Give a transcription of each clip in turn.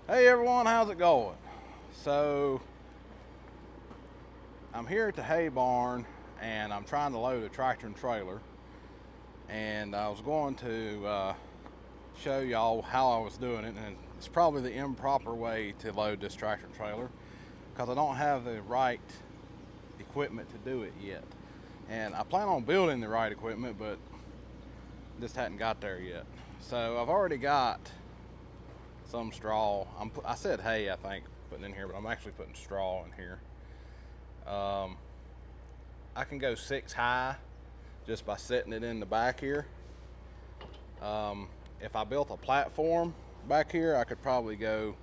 Hey everyone, how's it going? So I'm here at the hay barn and I'm trying to load a tractor and trailer, and I was going to show y'all how I was doing it, and it's probably the improper way to load this tractor and trailer because I don't have the right equipment to do it yet. And I plan on building the right equipment, but just hadn't got there yet. So I've already got some straw. I said hay, I think, putting in here, but I'm actually putting straw in here. I can go 6 high just by setting it in the back here. If I built a platform back here, I could probably go,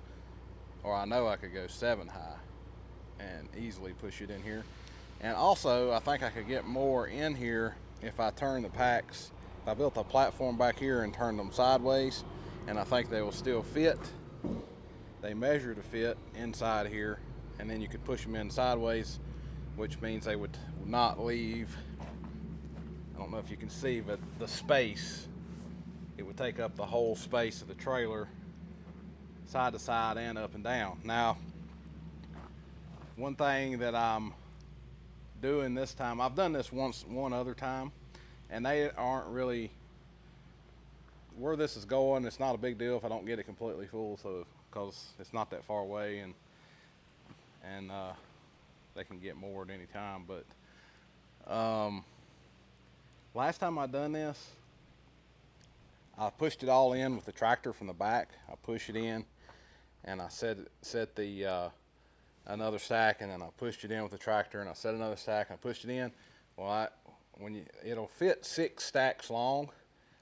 or I know I could go 7 high and easily push it in here. And also, I think I could get more in here if I turn the packs. If I built a platform back here and turned them sideways, and I think they will still fit. They measure to fit inside here, and then you could push them in sideways, which means they would not leave. I don't know if you can see, but the space, it would take up the whole space of the trailer, side to side and up and down. Now, one thing that I'm doing this time, I've done this one other time, and they aren't really where this is going. It's not a big deal if I don't get it completely full, so because it's not that far away, and they can get more at any time. But last time I done this, I pushed it all in with the tractor from the back. I push it in, and I set the another stack, and then I pushed it in with the tractor, and I set another stack, and I pushed it in. Well, it'll fit 6 stacks long.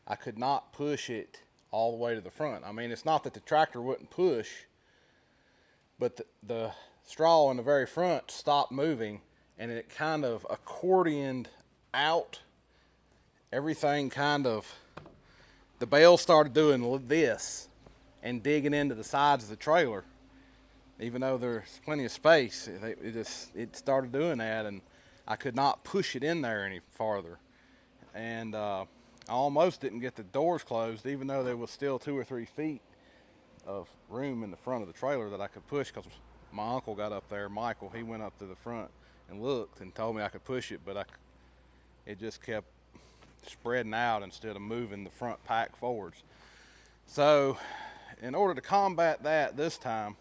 I could not push it all the way to the front. I mean, it's not that the tractor wouldn't push, but the straw in the very front stopped moving, and it kind of accordioned out. Everything kind of, the bale started doing this and digging into the sides of the trailer. Even though there's plenty of space, it started doing that, and I could not push it in there any farther. And I almost didn't get the doors closed, even though there was still 2 or 3 feet of room in the front of the trailer that I could push, because my uncle got up there, Michael. He went up to the front and looked and told me I could push it, but it just kept spreading out instead of moving the front pack forwards. So in order to combat that this time,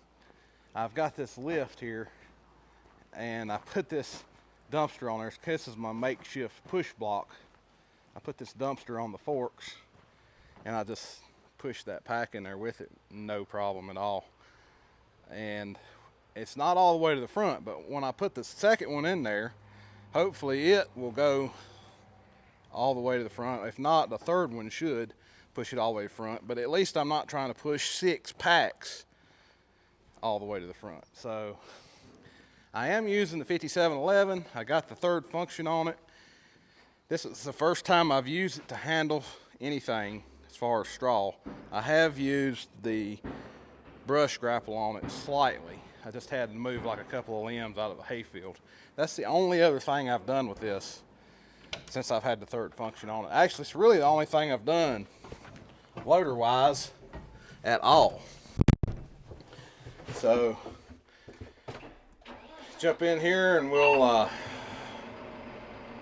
I've got this lift here, and I put this dumpster on there. This is my makeshift push block. I put this dumpster on the forks, and I just push that pack in there with it, no problem at all. And it's not all the way to the front, but when I put the second one in there, hopefully it will go all the way to the front. If not, the third one should push it all the way to the front, but at least I'm not trying to push 6 packs all the way to the front. So I am using the 5711. I got the third function on it. This is the first time I've used it to handle anything as far as straw. I have used the brush grapple on it slightly. I just had to move like a couple of limbs out of the hayfield. That's the only other thing I've done with this since I've had the third function on it. Actually, it's really the only thing I've done loader-wise at all. So jump in here and we'll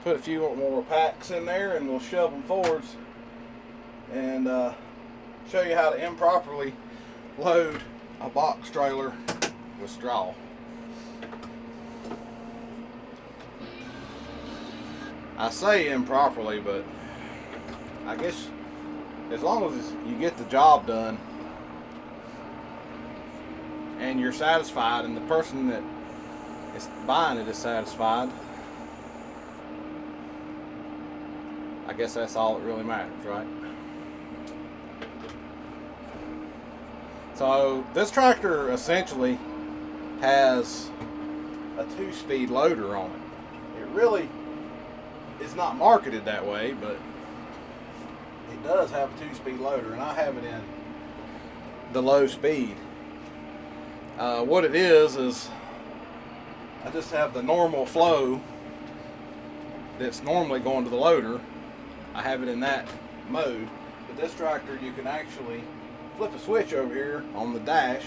put a few more packs in there, and we'll shove them forwards and show you how to improperly load a box trailer with straw. I say improperly, but I guess as long as you get the job done and you're satisfied, and the person that is buying it is satisfied, I guess that's all that really matters, right? So this tractor essentially has a 2-speed loader on it. It really is not marketed that way, but it does have a 2-speed loader, and I have it in the low speed. What it is I just have the normal flow that's normally going to the loader. I have it in that mode, but this tractor, you can actually flip a switch over here on the dash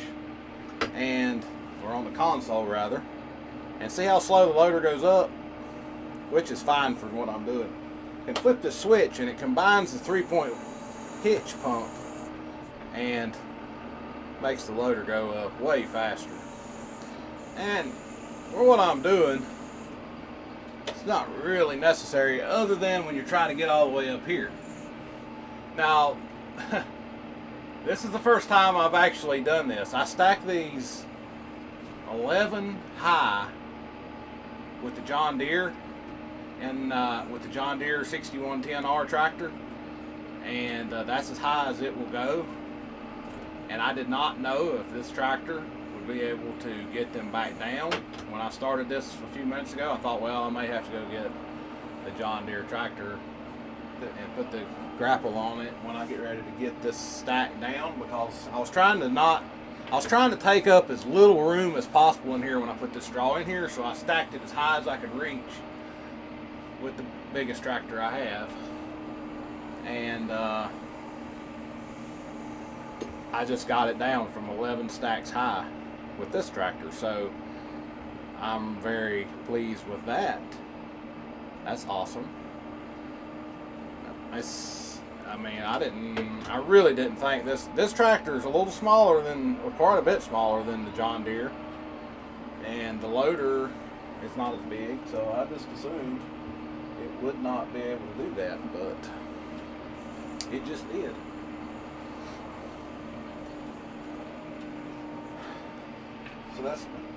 or on the console rather, and see how slow the loader goes up, which is fine for what I'm doing. You can flip the switch and it combines the 3-point hitch pump and makes the loader go up way faster. And for what I'm doing, it's not really necessary other than when you're trying to get all the way up here. Now, this is the first time I've actually done this. I stacked these 11 high with the John Deere and with the John Deere 6110R tractor, and that's as high as it will go. And I did not know if this tractor would be able to get them back down. When I started this a few minutes ago, I thought, well, I may have to go get the John Deere tractor and put the grapple on it when I get ready to get this stack down, because I was trying to take up as little room as possible in here when I put this straw in here, so I stacked it as high as I could reach with the biggest tractor I have. And I just got it down from 11 stacks high with this tractor, so I'm very pleased with that. That's awesome. I really didn't think this tractor is a little smaller than, or quite a bit smaller than the John Deere, and the loader is not as big, so I just assumed it would not be able to do that, but it just did. So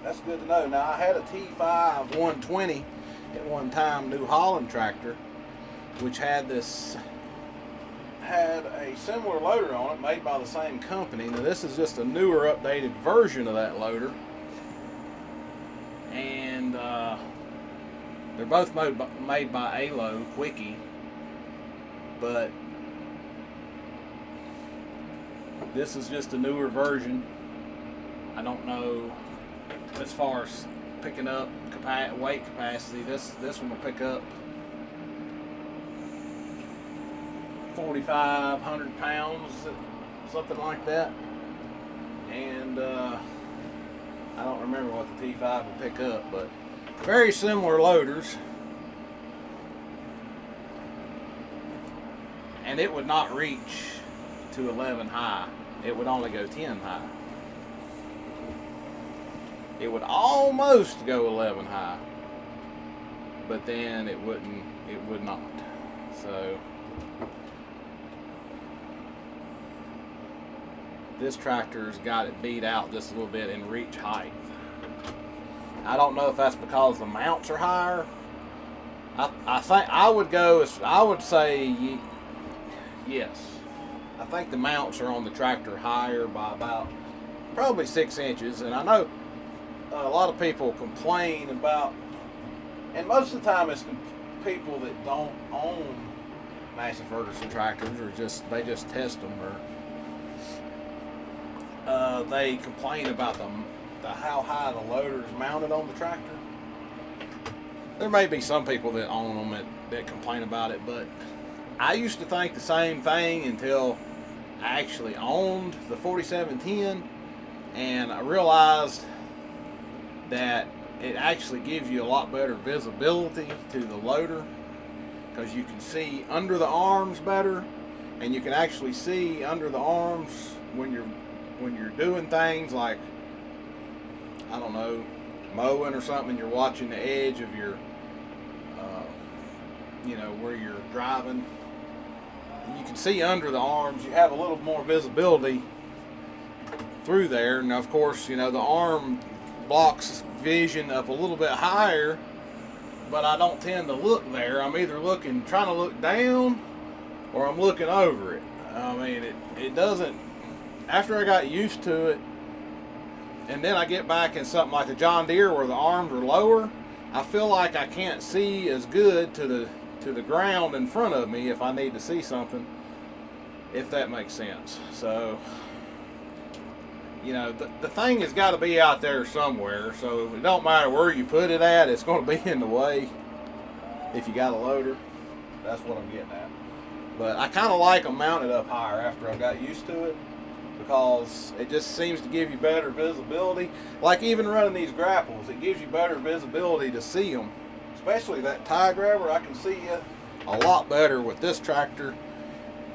that's good to know. Now, I had a T5 120 at one time, New Holland tractor, which had a similar loader on it, made by the same company. Now, this is just a newer, updated version of that loader, and they're both made by ALO Quickie, but this is just a newer version. I don't know as far as picking up weight capacity. This one will pick up 4,500 pounds, something like that. And I don't remember what the T5 will pick up, but very similar loaders. And it would not reach to 11 high. It would only go 10 high. It would almost go 11 high, but then it would not. So this tractor's got it beat out just a little bit in reach height. I don't know if that's because the mounts are higher. I think I would say yes. I think the mounts are on the tractor higher by about probably 6 inches, and I know a lot of people complain about, and most of the time it's people that don't own Massey Ferguson tractors, or they just test them, or they complain about how high the loader is mounted on the tractor. There may be some people that own them that complain about it, but I used to think the same thing until I actually owned the 4710, and I realized that it actually gives you a lot better visibility to the loader, because you can see under the arms better, and you can actually see under the arms when you're doing things like, I don't know, mowing or something, and you're watching the edge of your where you're driving, and you can see under the arms. You have a little more visibility through there, and of course, the arm blocks vision up a little bit higher, but I don't tend to look there. I'm either trying to look down, or I'm looking over it. I mean, it doesn't, after I got used to it, and then I get back in something like the John Deere where the arms are lower, I feel like I can't see as good to the ground in front of me if I need to see something, if that makes sense. So, the thing has got to be out there somewhere, so it don't matter where you put it at, it's going to be in the way if you got a loader. That's what I'm getting at. But I kind of like them mounted up higher after I got used to it, because it just seems to give you better visibility. Like even running these grapples, it gives you better visibility to see them. Especially that tie grabber, I can see it a lot better with this tractor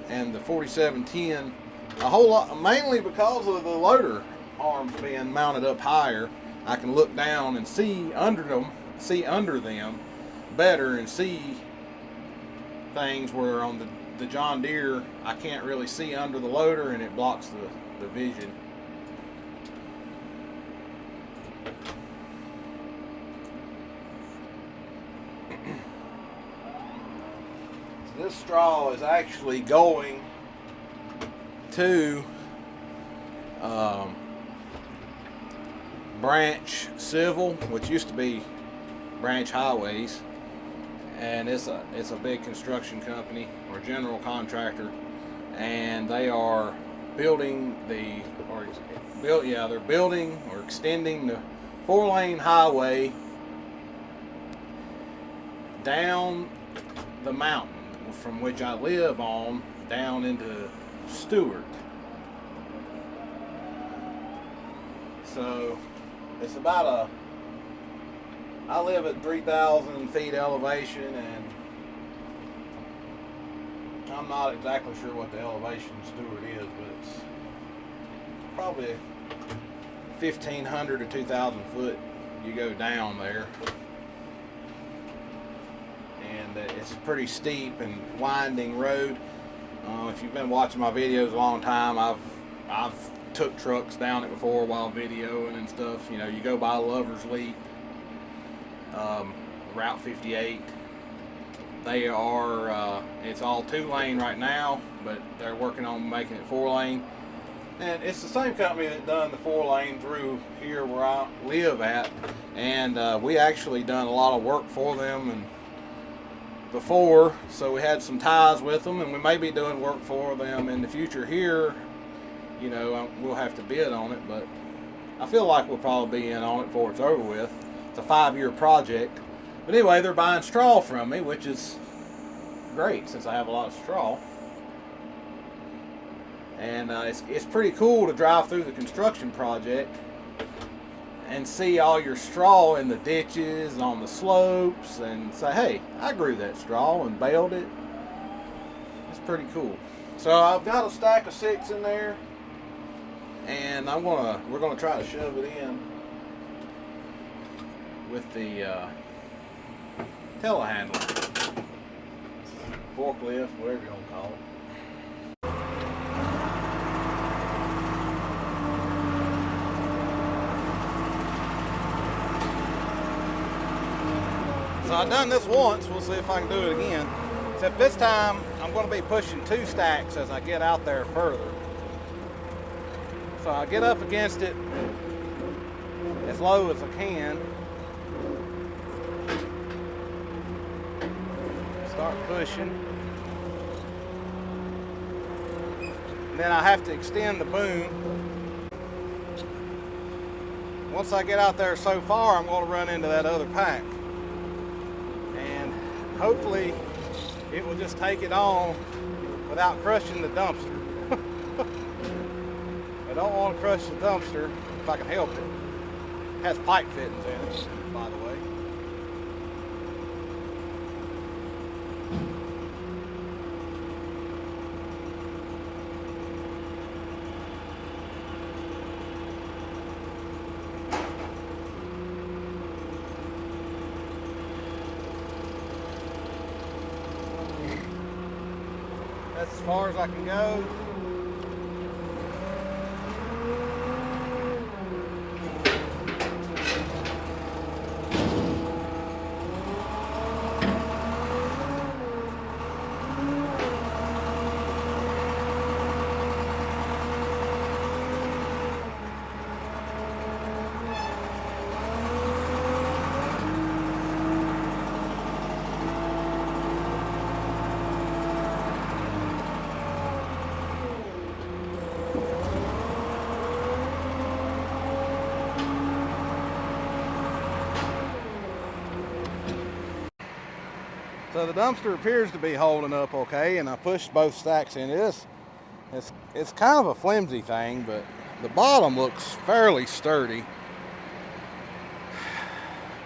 and the 4710. A whole lot, mainly because of the loader arms being mounted up higher. I can look down and see under them better, and see things where on the John Deere I can't really see under the loader, and it blocks the vision. So this straw is actually going to Branch Civil, which used to be Branch Highways, and it's a big construction company or general contractor, and they are building they're building or extending the 4-lane highway down the mountain from which I live on down into Stewart. So it's about I live at 3,000 feet elevation, and I'm not exactly sure what the elevation in Stewart is, but it's probably 1,500 to 2,000 foot you go down there. And it's a pretty steep and winding road. If you've been watching my videos a long time, I've took trucks down it before while videoing and stuff. You know, you go by Lover's Leap, Route 58. They are, it's all 2-lane right now, but they're working on making it 4-lane. And it's the same company that done the 4-lane through here where I live at. And we actually done a lot of work for them and before, so we had some ties with them, and we may be doing work for them in the future here. You know, we'll have to bid on it, but I feel like we'll probably be in on it before it's over with. It's a 5-year project. But anyway, they're buying straw from me, which is great since I have a lot of straw. And it's pretty cool to drive through the construction project and see all your straw in the ditches and on the slopes and say, hey, I grew that straw and baled it. It's pretty cool. So I've got a stack of 6 in there, and we're gonna try to shove it in with the telehandler, forklift, whatever you want to call it. So I've done this once. We'll see if I can do it again. Except this time I'm going to be pushing 2 stacks as I get out there further. So I get up against it as low as I can. Start pushing. And then I have to extend the boom. Once I get out there so far, I'm going to run into that other pack. And hopefully it will just take it on without crushing the dumpster. I don't want to crush the dumpster if I can help it. It has pipe fittings in it, by the way. That's as far as I can go. So the dumpster appears to be holding up okay, and I pushed both stacks in. It's it's kind of a flimsy thing, but the bottom looks fairly sturdy.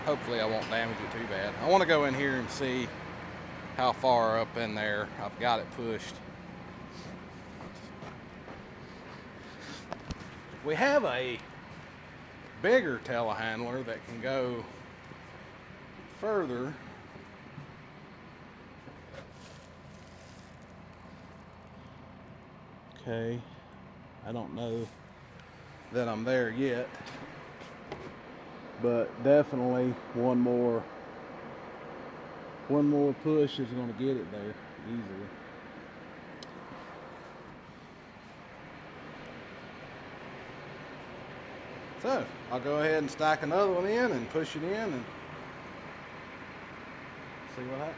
Hopefully I won't damage it too bad. I want to go in here and see how far up in there I've got it pushed. We have a bigger telehandler that can go further. Okay, I don't know that I'm there yet, but definitely one more push is going to get it there easily. So I'll go ahead and stack another one in and push it in and see what happens.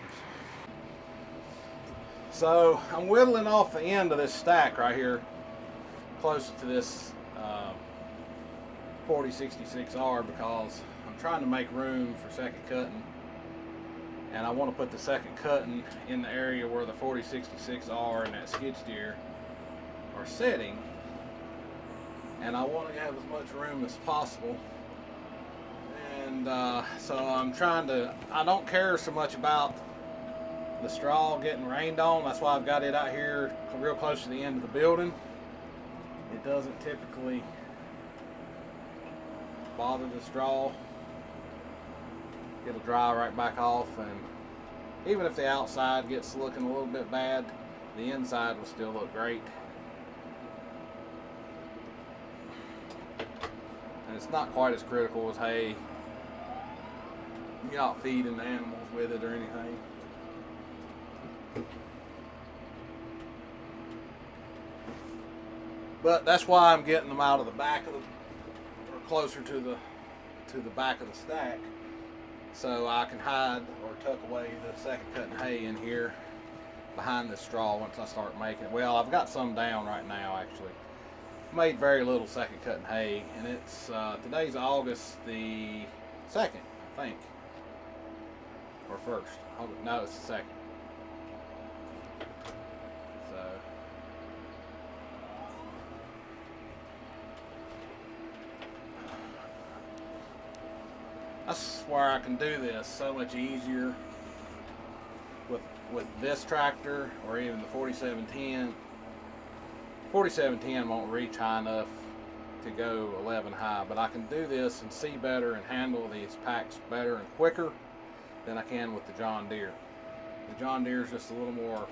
So I'm whittling off the end of this stack right here, closer to this 4066R, because I'm trying to make room for second cutting, and I want to put the second cutting in the area where the 4066R and that skid steer are sitting, and I want to have as much room as possible. And so I'm trying to, I don't care so much about the straw getting rained on. That's why I've got it out here real close to the end of the building. It doesn't typically bother the straw. It'll dry right back off, and even if the outside gets looking a little bit bad, the inside will still look great. And it's not quite as critical as hay. You're not feeding the animals with it or anything. But that's why I'm getting them out of the back of the, or closer to the back of the stack, so I can hide or tuck away the second cutting hay in here behind the straw once I start making it. Well, I've got some down right now actually. I've made very little second cutting hay, and it's today's August the 2nd, I think, or 1st. No, it's the 2nd. That's where I can do this so much easier with this tractor, or even the 4710. 4710 won't reach high enough to go 11 high, but I can do this and see better and handle these packs better and quicker than I can with the John Deere. The John Deere is just a little more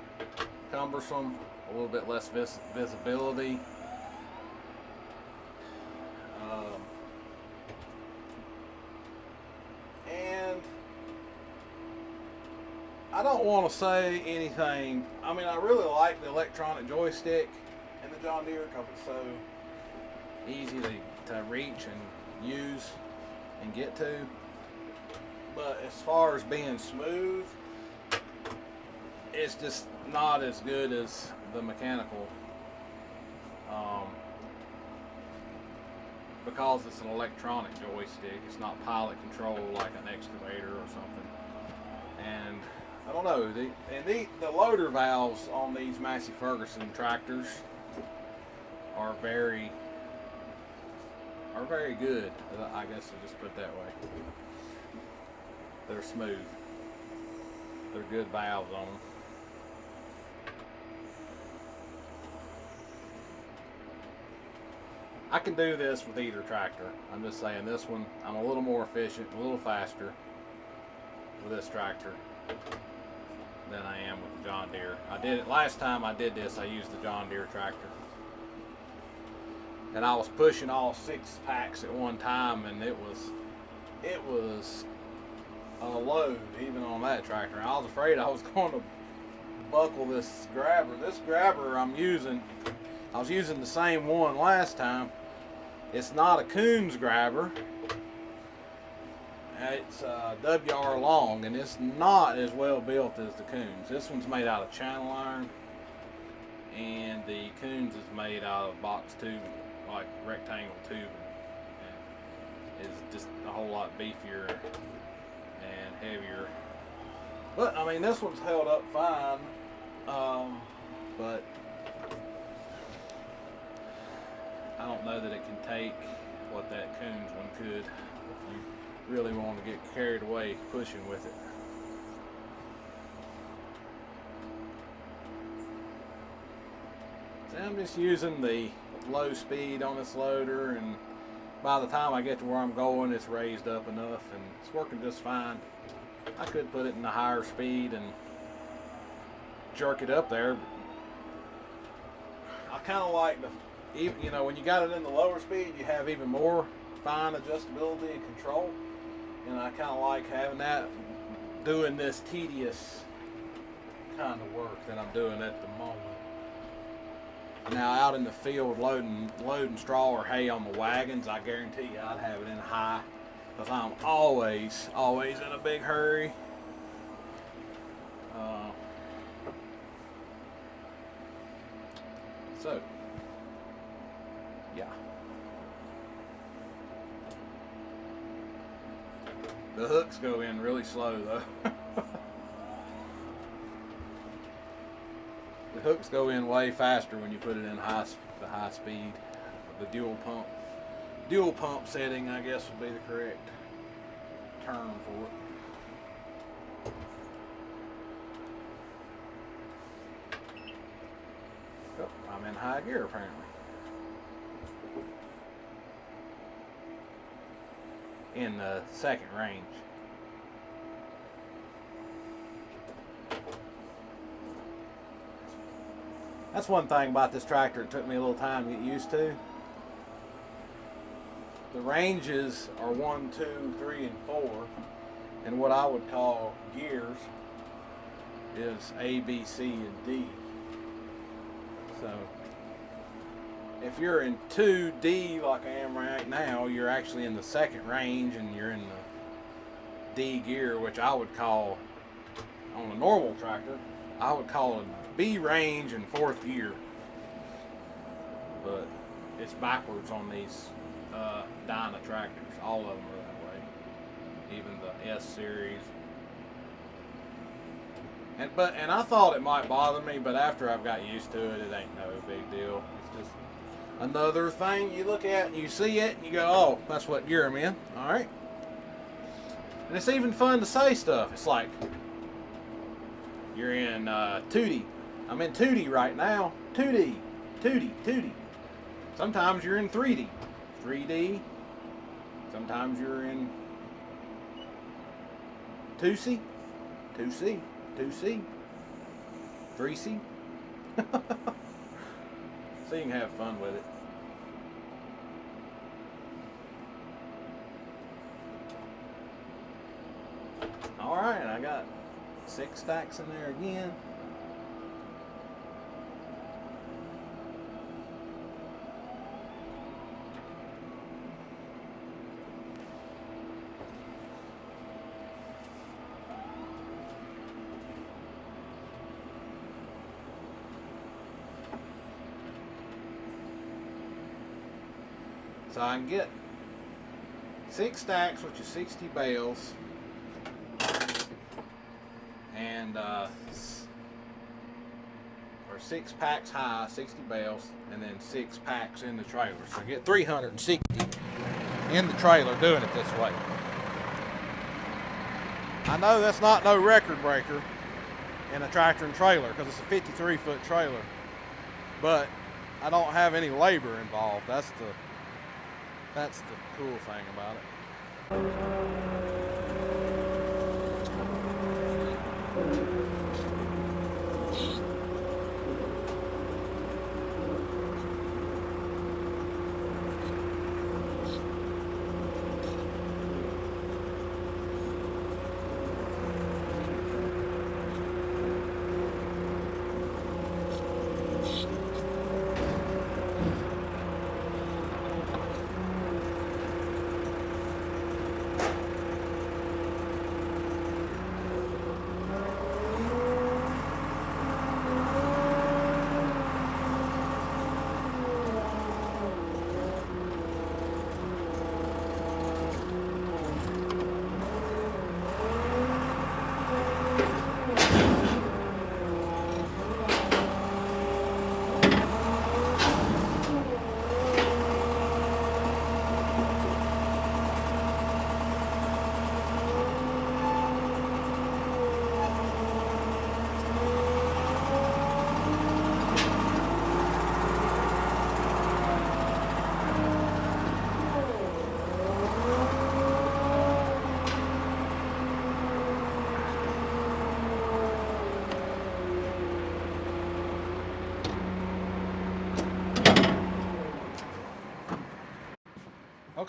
cumbersome, a little bit less visibility. And I don't want to say anything. I mean, I really like the electronic joystick in the John Deere because it's so easy to reach and use and get to. But as far as being smooth, it's just not as good as the mechanical, because it's an electronic joystick. It's not pilot control like an excavator or something. And I don't know, the loader valves on these Massey Ferguson tractors are very good. I guess I'll just put it that way. They're smooth. They're good valves on them. I can do this with either tractor. I'm just saying this one, I'm a little more efficient, a little faster with this tractor than I am with the John Deere. I did it last time I did this, I used the John Deere tractor. And I was pushing all 6 packs at one time, and it was a load even on that tractor. I was afraid I was going to buckle this grabber. This grabber I'm using, I was using the same one last time. It's not a Coons grabber. It's WR long, and it's not as well built as the Coons. This one's made out of channel iron, and the Coons is made out of box tube, like rectangle tubing. It's just a whole lot beefier and heavier. But I mean, this one's held up fine. But don't know that it can take what that Coons one could if you really want to get carried away pushing with it. So I'm just using the low speed on this loader, and by the time I get to where I'm going, it's raised up enough and it's working just fine. I could put it in the higher speed and jerk it up there. I kind of like the, you know, when you got it in the lower speed, you have even more fine adjustability and control. And I kind of like having that, doing this tedious kind of work that I'm doing at the moment. Now out in the field loading straw or hay on the wagons, I guarantee you I'd have it in high, because I'm always in a big hurry. So, yeah. The hooks go in really slow though. The hooks go in way faster when you put it in the high speed. The dual pump setting, I guess, would be the correct term for it. Oh, I'm in high gear apparently. In the second range. That's one thing about this tractor it took me a little time to get used to. The ranges are 1, 2, 3, and 4, and what I would call gears is A, B, C, and D. So if you're in 2D like I am right now, you're actually in the second range and you're in the D gear, which I would call, on a normal tractor, I would call it B range and 4th gear. But it's backwards on these Dyna tractors. All of them are that way. Even the S series. And I thought it might bother me, but after I've got used to it, it ain't no big deal. It's just another thing you look at and you see it and you go, oh, that's what gear I'm in. All right. And it's even fun to say stuff. It's like, you're in 2D. I'm in 2D right now. 2D. Sometimes you're in 3D. 3D. Sometimes you're in 2C. 2C. 3C. So you can have fun with it. Alright, I got 6 stacks in there again. So I can get 6 stacks, which is 60 bales, and or 6 packs high, 60 bales, and then 6 packs in the trailer. So I get 360 in the trailer doing it this way. I know that's not no record breaker in a tractor and trailer because it's a 53-foot trailer, but I don't have any labor involved. That's the cool thing about it.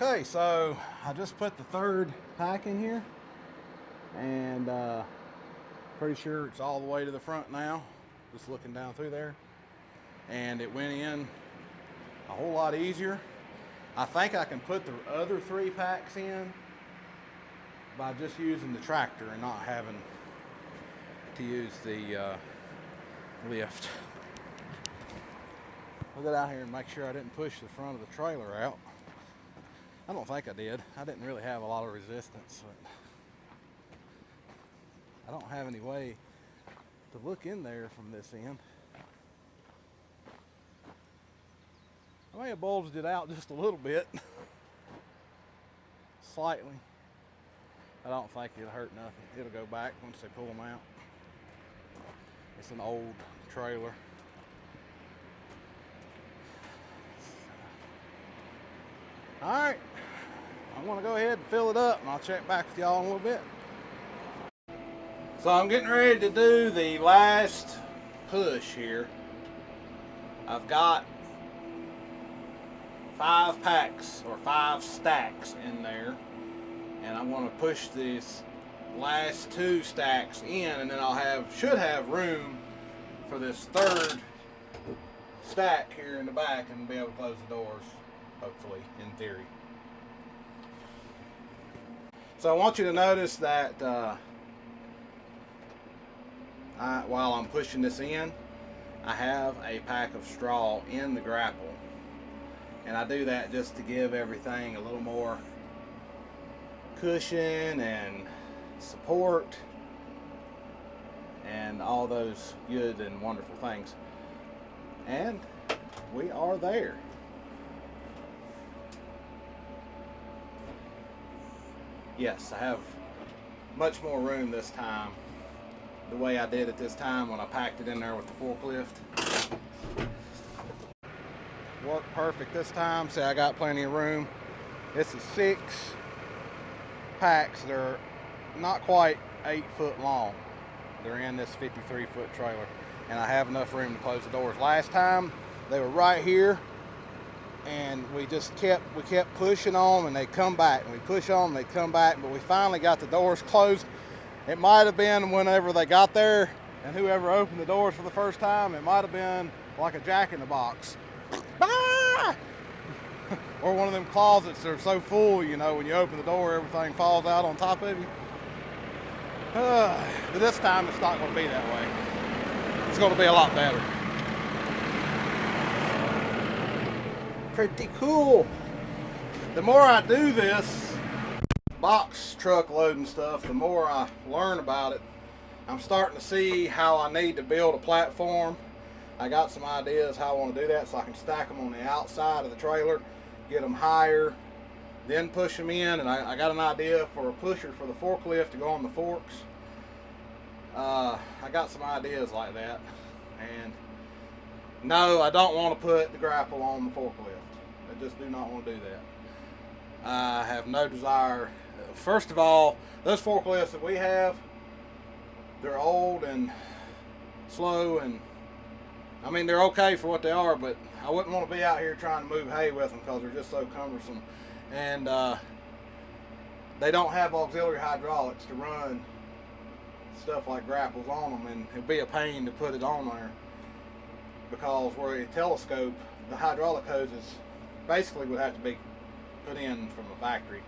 Okay, so I just put the third pack in here, and pretty sure it's all the way to the front now, just looking down through there, and it went in a whole lot easier. I think I can put the other 3 packs in by just using the tractor and not having to use the lift. I'll get out here and make sure I didn't push the front of the trailer out. I don't think I did. I didn't really have a lot of resistance, but I don't have any way to look in there from this end. I may have bulged it out just a little bit, slightly. I don't think it'll hurt nothing. It'll go back once they pull them out. It's an old trailer. All right, I'm gonna go ahead and fill it up, and I'll check back with y'all in a little bit. So I'm getting ready to do the last push here. I've got 5 packs or 5 stacks in there, and I'm going to push these last 2 stacks in, and then I'll should have room for this third stack here in the back and be able to close the doors, hopefully, in theory. So I want you to notice that while I'm pushing this in, I have a pack of straw in the grapple, and I do that just to give everything a little more cushion and support and all those good and wonderful things. And we are there. Yes, I have much more room this time, the way I did it this time when I packed it in there with the forklift. Worked perfect this time. See, I got plenty of room. This is 6 packs. They're not quite 8 foot long. They're in this 53-foot trailer, and I have enough room to close the doors. Last time they were right here, and we kept pushing on, and they come back, and we push on, and they come back, but we finally got the doors closed. It might have been whenever they got there, and whoever opened the doors for the first time, it might have been like a jack-in-the-box. Ah! Or one of them closets that are so full, you know, when you open the door, everything falls out on top of you. But this time it's not going to be that way. It's going to be a lot better. Pretty cool. The more I do this box truck loading stuff, the more I learn about it. I'm starting to see how I need to build a platform. I got some ideas how I want to do that, so I can stack them on the outside of the trailer, get them higher, then push them in. And I got an idea for a pusher for the forklift to go on the forks. I got some ideas like that. And no, I don't want to put the grapple on the forklift. I just do not want to do that. I have no desire. First of all, those forklifts that we have, they're old and slow, and I mean, they're okay for what they are, but I wouldn't want to be out here trying to move hay with them because they're just so cumbersome. And they don't have auxiliary hydraulics to run stuff like grapples on them, and it'd be a pain to put it on there because where a telescope, the hydraulic hoses basically would have to be put in from the factory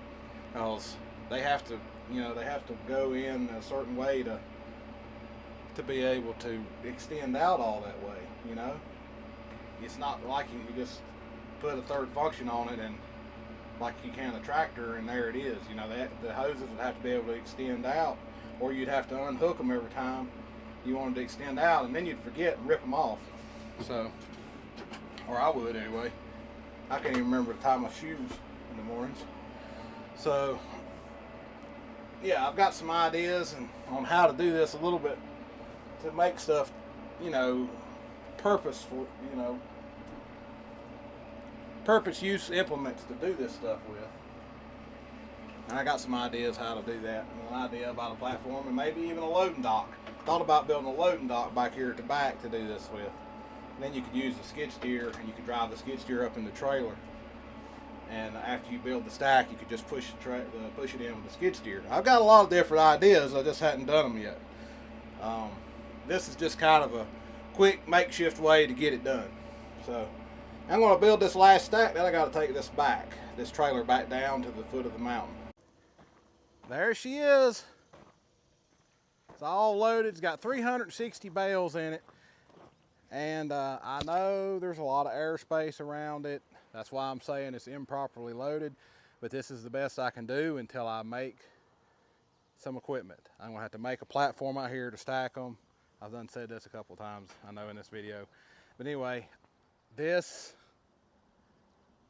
because they have to, you know, they have to go in a certain way to be able to extend out all that way, you know. It's not like you can just put a third function on it and like you can a tractor and there it is, you know. The hoses would have to be able to extend out, or you'd have to unhook them every time you wanted to extend out, and then you'd forget and rip them off. So, or I would anyway. I can't even remember to tie my shoes in the mornings. So yeah, I've got some ideas on how to do this a little bit to make stuff, you know, purposeful, you know, purpose use implements to do this stuff with. And I got some ideas how to do that. An idea about a platform and maybe even a loading dock. Thought about building a loading dock back here at the back to do this with. And then you could use the skid steer and you could drive the skid steer up in the trailer and after you build the stack, you could just push it in with the skid steer. I've got a lot of different ideas, I just hadn't done them yet. This is just kind of a quick makeshift way to get it done. So I'm going to build this last stack, then I got to take this trailer back down to the foot of the mountain. There she is. It's all loaded. It's got 360 bales in it. And I know there's a lot of airspace around it. That's why I'm saying it's improperly loaded. But this is the best I can do until I make some equipment. I'm going to have to make a platform out here to stack them. I've done said this a couple times, I know, in this video. But anyway, this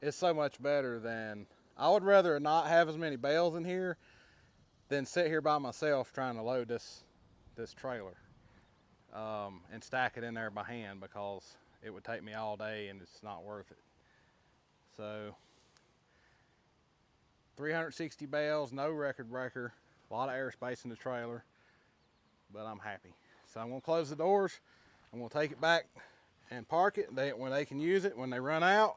is so much better than... I would rather not have as many bales in here than sit here by myself trying to load this trailer and stack it in there by hand, because it would take me all day and it's not worth it. So 360 bales, no record breaker, a lot of airspace in the trailer, but I'm happy. So I'm going to close the doors. I'm going to take it back and park it. When they can use it, when they run out,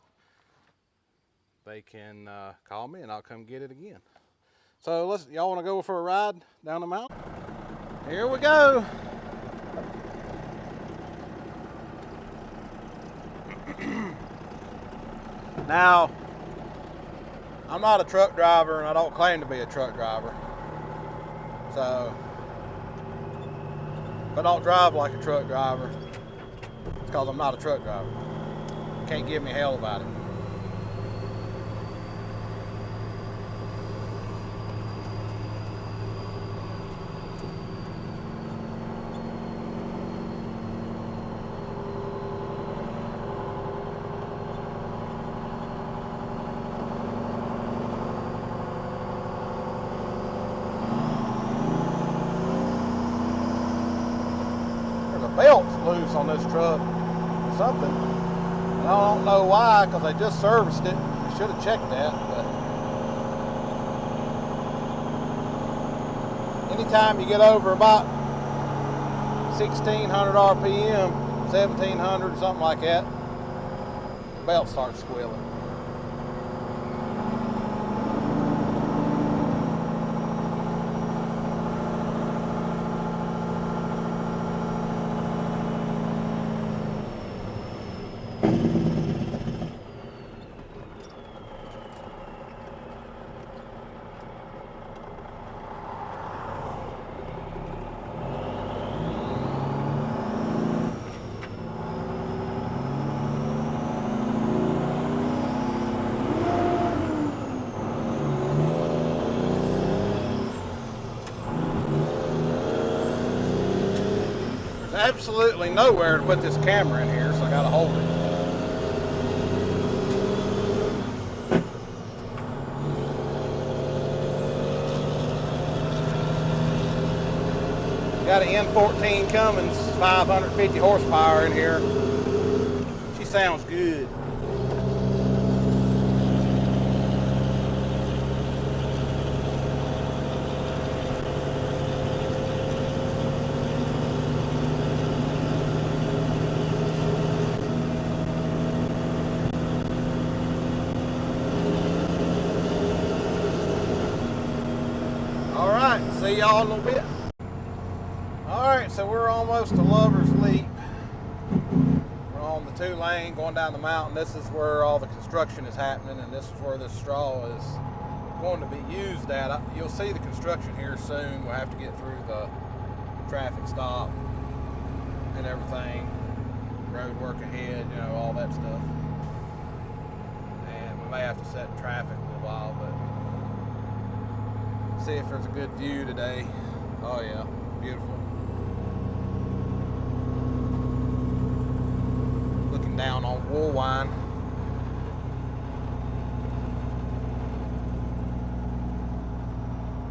they can call me and I'll come get it again. So y'all want to go for a ride down the mountain? Here we go. Now, I'm not a truck driver and I don't claim to be a truck driver. So if I don't drive like a truck driver, it's because I'm not a truck driver. You can't give me hell about it. Belt's loose on this truck or something, and I don't know why, because I just serviced it. I should have checked that, but anytime you get over about 1600 RPM, 1700, something like that, the belt starts squealing. Absolutely nowhere to put this camera in here, so I gotta hold it. Got an N14 Cummins, 550 horsepower in here. She sounds good. See y'all in a little bit. Alright, so we're almost to Lover's Leap. We're on the 2-lane going down the mountain. This is where all the construction is happening, and this is where this straw is going to be used at. You'll see the construction here soon. We'll have to get through the traffic stop and everything. Road work ahead, you know, all that stuff. And we may have to set traffic for a while, but see if there's a good view today. Oh yeah, beautiful. Looking down on Woolwine.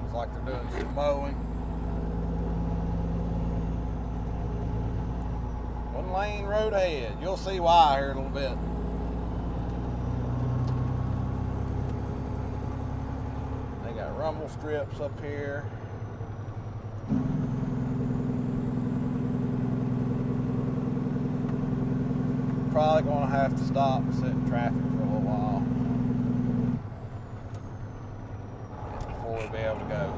Looks like they're doing some mowing. 1-lane road ahead. You'll see why here in a little bit. Rumble strips up here. Probably going to have to stop and sit in traffic for a little while. we'll be able to go.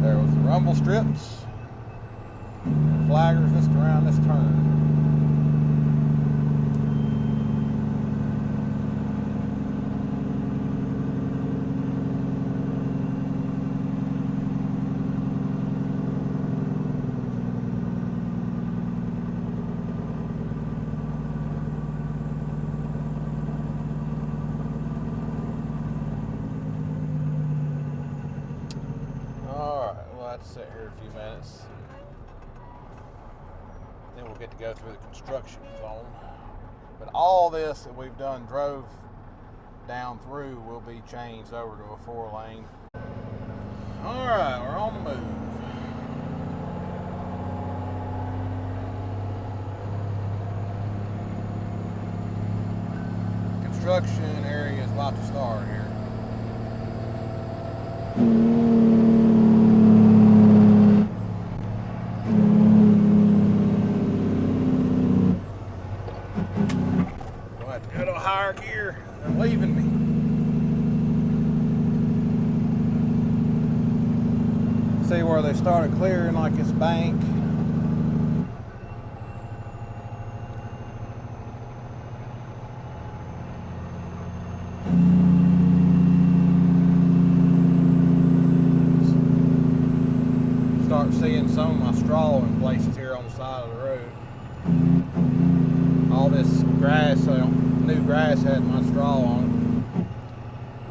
There was the rumble strips, flaggers just around this turn. Sit here a few minutes, then we'll get to go through the construction zone. But all this that we've done drove down through will be changed over to a 4-lane. All right, we're on the move. Construction area is about to start here. Go to a higher gear. They're leaving me. See where they started clearing like this bank. Start seeing some of my straw in places here on the side of the road. All this grass, new grass had my straw on it.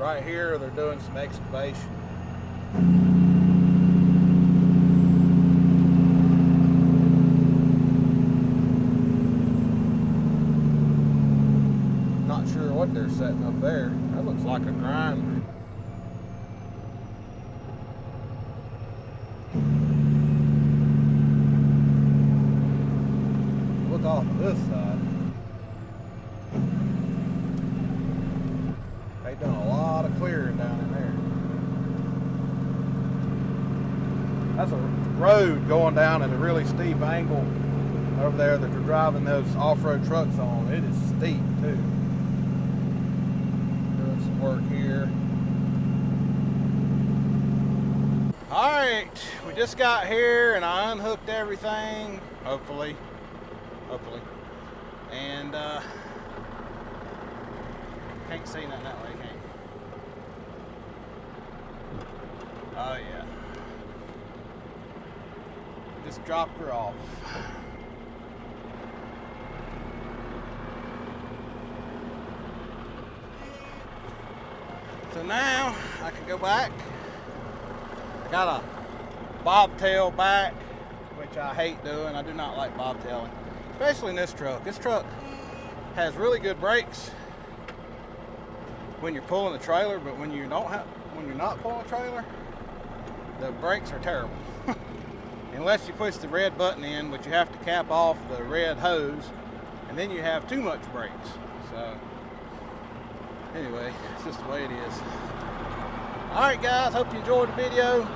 Right here they're doing some excavation. Not sure what they're setting up there. That looks like a grinder. Look off of this side. They've done a lot of clearing down in there. That's a road going down at a really steep angle over there that they're driving those off-road trucks on. It is steep too. Doing some work here. All right, we just got here and I unhooked everything, hopefully, and can't see nothing that way, can you? Oh yeah. Just dropped her off. So now I can go back. I got a bobtail back, which I hate doing. I do not like bobtailing, especially in this truck. This truck has really good brakes when you're pulling the trailer, but when you're not pulling a trailer, the brakes are terrible. Unless you push the red button in, which you have to cap off the red hose, and then you have too much brakes. So anyway, it's just the way it is. All right, guys, hope you enjoyed the video.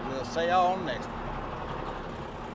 We'll see y'all on the next one.